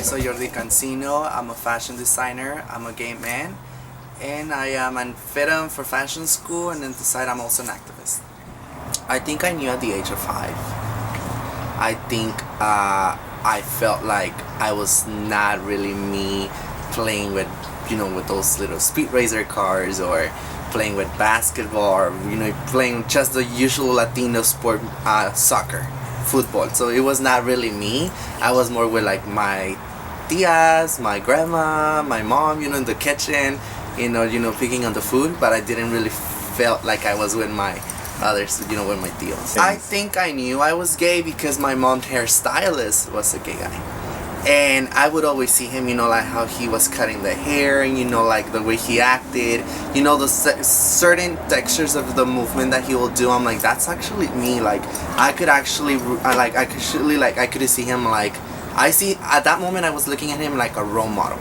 So Yordy Cancino, I'm a fashion designer, I'm a gay man, and I am fit for fashion school, and then decide I'm also an activist. I think I knew at the age of 5. I think I felt like I was not really me playing with, with those little speed racer cars, or playing with basketball, or, playing just the usual Latino sport, soccer, football. So it was not really me. I was more with like my tias, my grandma, my mom, in the kitchen, picking on the food, but I didn't really felt like I was with my others, with my tios. I think I knew I was gay because my mom's hairstylist was a gay guy. And I would always see him, like how he was cutting the hair, and like the way he acted, the certain textures of the movement that he will do. I'm like, that's actually me. Like, I could see him, like, at that moment I was looking at him like a role model,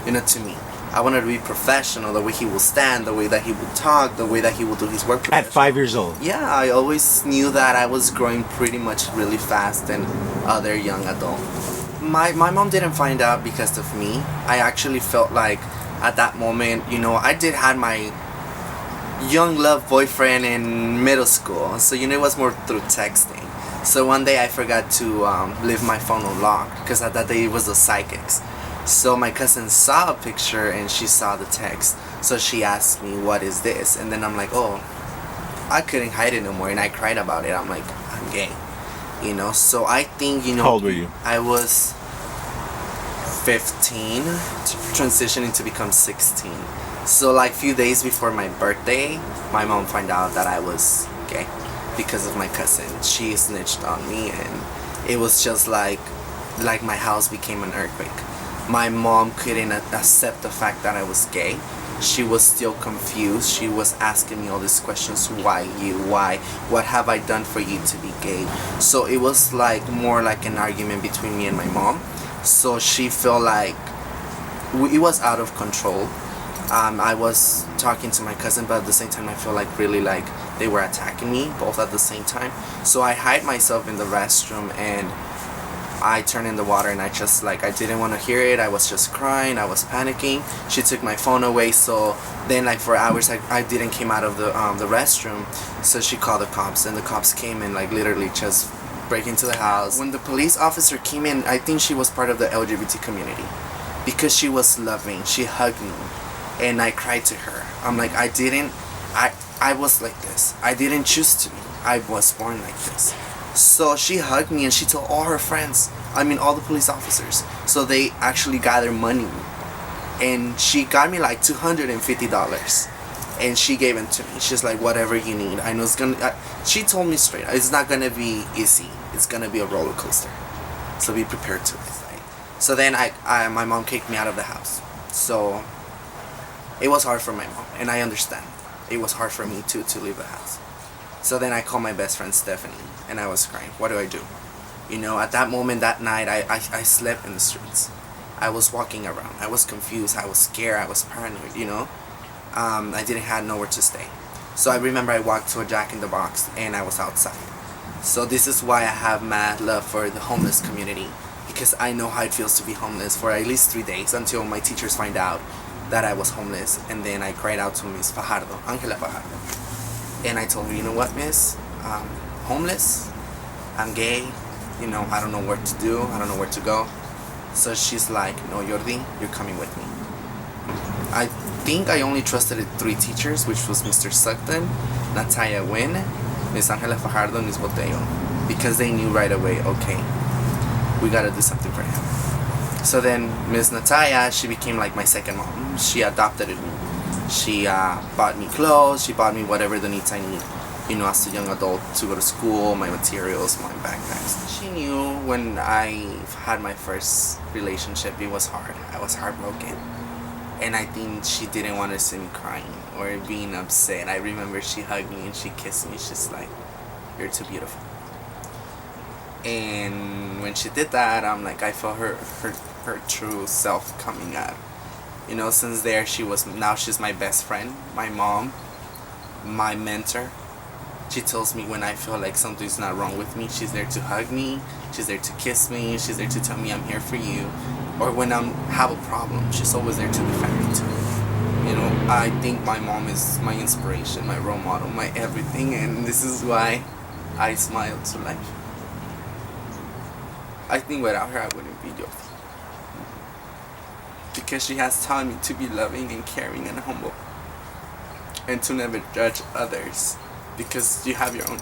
to me. I wanted to be professional, the way he will stand, the way that he would talk, the way that he will do his work. At 5 years old? Yeah, I always knew that I was growing pretty much really fast than other young adults. My mom didn't find out because of me. I actually felt like at that moment, I did have my young love boyfriend in middle school. So, it was more through texting. So one day I forgot to leave my phone unlocked because at that day it was the psychics. So my cousin saw a picture and she saw the text. So she asked me, what is this? And then I'm like, oh, I couldn't hide it no more. And I cried about it. I'm like, I'm gay. So I think, How old were you? I was 15, transitioning to become 16. So like few days before my birthday, my mom found out that I was gay because of my cousin. She snitched on me, and it was just like my house became an earthquake. My mom couldn't accept the fact that I was gay. She was still confused. She was asking me all these questions. Why you? Why? What have I done for you to be gay? So it was like more like an argument between me and my mom. So she felt like it was out of control. I was talking to my cousin, but at the same time I felt like really like they were attacking me both at the same time. So I hid myself in the restroom, and I turned in the water, and I didn't want to hear it. I was just crying. I was panicking. She took my phone away. So then like for hours I didn't came out of the restroom. So she called the cops, and the cops came and like literally just break into the house. When the police officer came in, I think she was part of the LGBT community because she was loving. She hugged me, and I cried to her. I'm like, I was like this. I didn't choose to be. I was born like this. So she hugged me, and she told all her friends, all the police officers. So they actually gathered money, and she got me like $250, and she gave it to me. She's like, whatever you need. I know it's gonna, she told me straight, it's not gonna be easy. It's gonna be a roller coaster. So be prepared to it. So then my mom kicked me out of the house. So it was hard for my mom, and I understand. It was hard for me too to leave the house. So then I called my best friend Stephanie, and I was crying. What do I do? At that moment, that night, I slept in the streets. I was walking around. I was confused. I was scared. I was paranoid, I didn't have nowhere to stay. So I remember I walked to a Jack in the Box, and I was outside. So this is why I have mad love for the homeless community, because I know how it feels to be homeless for at least 3 days until my teachers find out that I was homeless. And then I cried out to Miss Fajardo, Angela Fajardo. And I told her, you know what, miss? I'm homeless. I'm gay. I don't know what to do. I don't know where to go. So she's like, no, Yordy, you're coming with me. I think I only trusted 3 teachers, which was Mr. Sugden, Natalia Wynn, Miss Angela Fajardo, and Miss Botello, because they knew right away, okay, we gotta do something for him. So then Miss Natalia, she became like my second mom. She adopted me. She bought me clothes. She bought me whatever the needs I need, as a young adult to go to school, my materials, my backpacks. She knew when I had my first relationship, it was hard. I was heartbroken. And I think she didn't want to see me crying or being upset. I remember she hugged me and she kissed me. She's like, you're too beautiful. And when she did that, I'm like, I felt her true self coming out. Since there, she's my best friend, my mom, my mentor. She tells me when I feel like something's not wrong with me, she's there to hug me, she's there to kiss me, she's there to tell me I'm here for you. or when I have a problem, she's always there to defend me too. I think my mom is my inspiration, my role model, my everything, and this is why I smile to life. I think without her I wouldn't be Yordy. Because she has taught me to be loving and caring and humble. And to never judge others. Because you have your own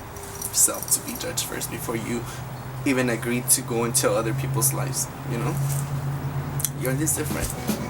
self to be judged first before you even agree to go into other people's lives. Yordy's different.